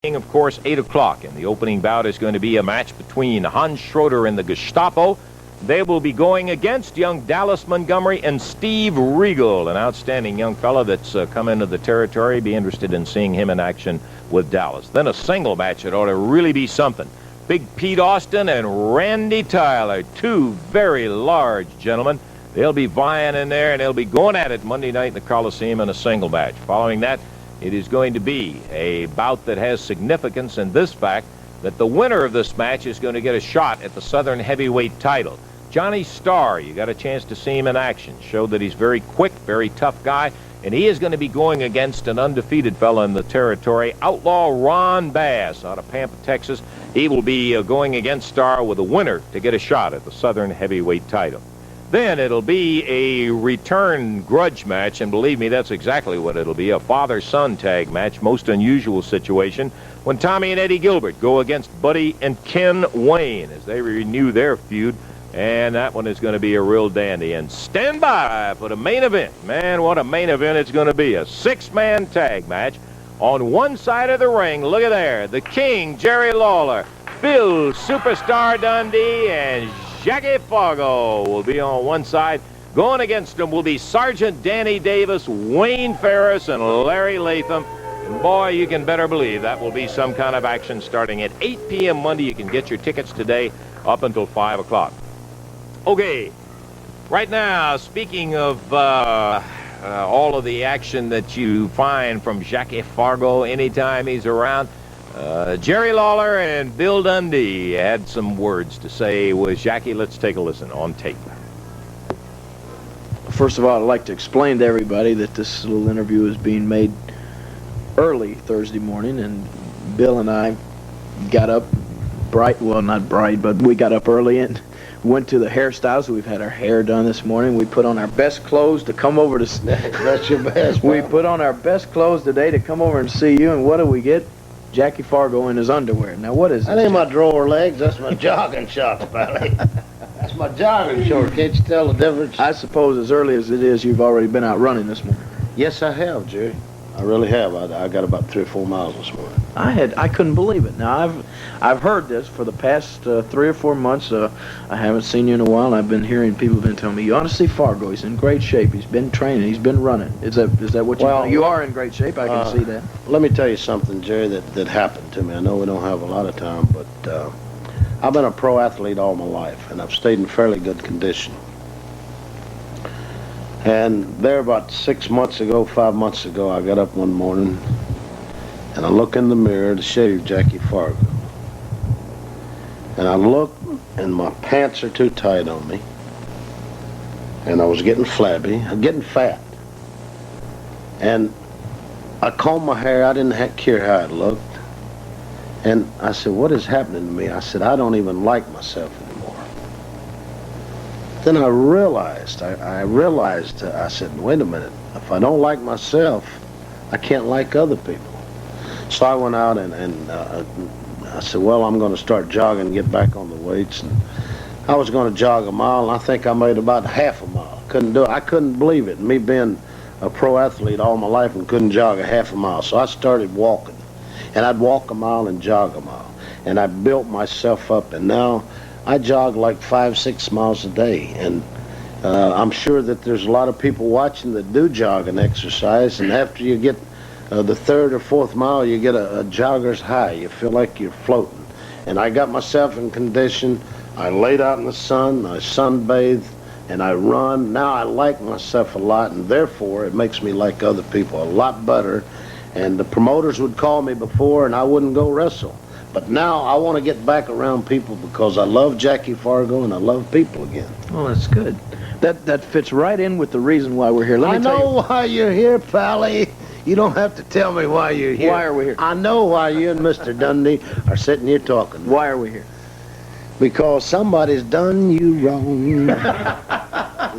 Of course, 8 o'clock, and the opening bout is going to be a match between Hans Schroeder and the Gestapo. They will be going against young Dallas Montgomery and Steve Regal, an outstanding young fella that's come into the territory. Be interested in seeing him in action with Dallas. Then a single match that ought to really be something. Big Pete Austin and Randy Tyler, two very large gentlemen. They'll be vying in there, and they'll be going at it Monday night in the Coliseum in a single match. Following that, it is going to be a bout that has significance in this fact that the winner of this match is going to get a shot at the Southern Heavyweight title. Johnny Starr, you got a chance to see him in action. Showed that he's very quick, very tough guy, and he is going to be going against an undefeated fella in the territory, Outlaw Ron Bass out of Pampa, Texas. He will be going against Starr with a winner to get a shot at the Southern Heavyweight title. Then it'll be a return grudge match, and believe me, that's exactly what it'll be, a father-son tag match, most unusual situation, when Tommy and Eddie Gilbert go against Buddy and Ken Wayne as they renew their feud, and that one is going to be a real dandy. And stand by for the main event. Man, what a main event it's going to be, a six-man tag match. On one side of the ring, look at there, the King, Jerry Lawler, Bill Superstar Dundee, and Jackie Fargo will be on one side. Going against them will be Sergeant Danny Davis, Wayne Ferris, and Larry Latham. And boy, you can better believe that will be some kind of action starting at 8 p.m. Monday. You can get your tickets today up until 5 o'clock. Okay, right now, speaking of all of the action that you find from Jackie Fargo anytime he's around, Jerry Lawler and Bill Dundee had some words to say with Jackie. Let's take a listen on tape. First of all, I'd like to explain to everybody that this little interview is being made early Thursday morning, and Bill and I got up bright, well, not bright, but we got up early and went to the hairstyles. We've had our hair done this morning. We put on our best clothes to come over to... That's your best. We put on our best clothes today to come over and see you, and what do we get? Jackie Fargo in his underwear. Now, what is that? That ain't my drawer legs. That's my jogging shorts, Pally. That's my jogging shorts. Can't you tell the difference? I suppose as early as it is, you've already been out running this morning. Yes, I have, Jerry. I really have. I got about 3 or 4 miles this morning. I couldn't believe it. Now, I've heard this for the past 3 or 4 months. I haven't seen you in a while, and I've been hearing people have been telling me, you ought to see Fargo. He's in great shape. He's been training. He's been running. Is that what you... Well, you are in great shape. I can see that. Let me tell you something, Jerry, that happened to me. I know we don't have a lot of time, but I've been a pro athlete all my life, and I've stayed in fairly good condition. And there about 6 months ago, 5 months ago, I got up one morning and I look in the mirror to shave Jackie Fargo. And I look and my pants are too tight on me. And I was getting flabby, I'm getting fat. And I combed my hair, I didn't care how it looked. And I said, what is happening to me? I said, I don't even like myself anymore. Then I realized, I said, wait a minute, if I don't like myself, I can't like other people. So I went out and I said, well, I'm going to start jogging and get back on the weights. And I was going to jog a mile, and I think I made about half a mile. Couldn't do it. I couldn't believe it, me being a pro athlete all my life and couldn't jog a half a mile. So I started walking, and I'd walk a mile and jog a mile. And I built myself up, and now I jog like 5-6 miles a day, and I'm sure that there's a lot of people watching that do jog and exercise, and after you get the 3rd or 4th mile, you get a jogger's high. You feel like you're floating. And I got myself in condition. I laid out in the sun, I sunbathed, and I run. Now I like myself a lot, and therefore it makes me like other people a lot better. And the promoters would call me before, and I wouldn't go wrestle. But now I want to get back around people because I love Jackie Fargo and I love people again. Oh, that's good. That fits right in with the reason why we're here. I know why you're here, Pally. You don't have to tell me why you're here. Why are we here? I know why you and Mr. Dundee are sitting here talking. Why are we here? Because somebody's done you wrong. Is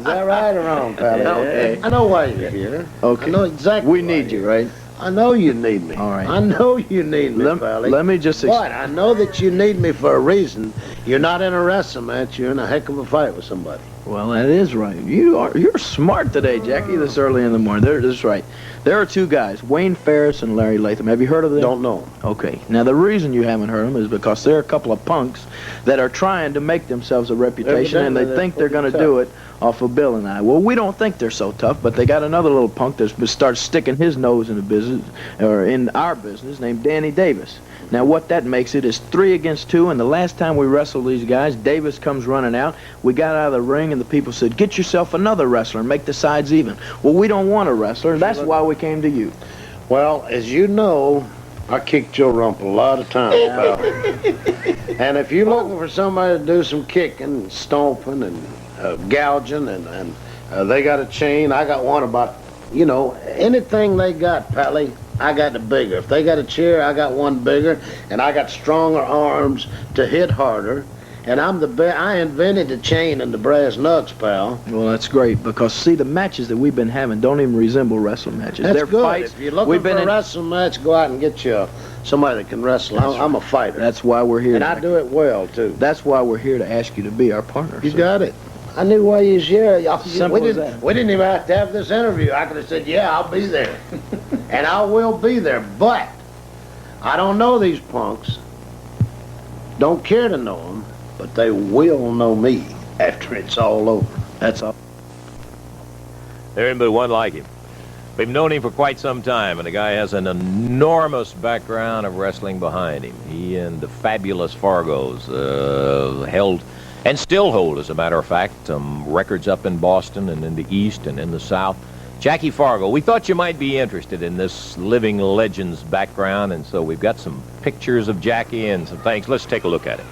that right or wrong, Pally? Okay. I know why you're here. Okay. I know exactly. We need you, right? I know you need me. All right. I know you need me, Pally. Let me just... But I know that you need me for a reason. You're not in a wrestling match. You're in a heck of a fight with somebody. Well, that is right. You're smart today, Jackie, this early in the morning. That's right. There are two guys, Wayne Ferris and Larry Latham. Have you heard of them? Don't know. Okay. Now, the reason you haven't heard them is because they're a couple of punks that are trying to make themselves a reputation, and they think they're going to do it off of Bill and I. Well, we don't think they're so tough, but they got another little punk that starts sticking his nose in the business, or in our business, named Danny Davis. Now, what that makes it is 3 against 2, and the last time we wrestled these guys, Davis comes running out. We got out of the ring, and the people said, get yourself another wrestler and make the sides even. Well, we don't want a wrestler. That's why we came to you. Well, as you know, I kicked your rump a lot of times, pal. And if you're looking for somebody to do some kicking, stomping, and gouging, and they got a chain, I got one about, you know, anything they got, Pally, I got the bigger. If they got a chair, I got one bigger, and I got stronger arms to hit harder. And I'm the best. I invented the chain and the brass knucks, pal. Well, that's great, because, see, the matches that we've been having don't even resemble wrestling matches. That's They're good. fights. If you're looking for a wrestling match, go out and get you somebody that can wrestle. I'm a fighter. That's why we're here. And I do it well, too. That's why we're here to ask you to be our partner. You got it. I knew why you was here. Simple as that. We didn't even have to have this interview. I could have said, yeah, I'll be there. And I will be there. But I don't know these punks. Don't care to know them. But they will know me after it's all over. That's all. There ain't but one like him. We've known him for quite some time, and the guy has an enormous background of wrestling behind him. He and the fabulous Fargos held, and still hold, as a matter of fact, records up in Boston and in the East and in the South. Jackie Fargo, we thought you might be interested in this living legend's background, and so we've got some pictures of Jackie and some things. Let's take a look at it.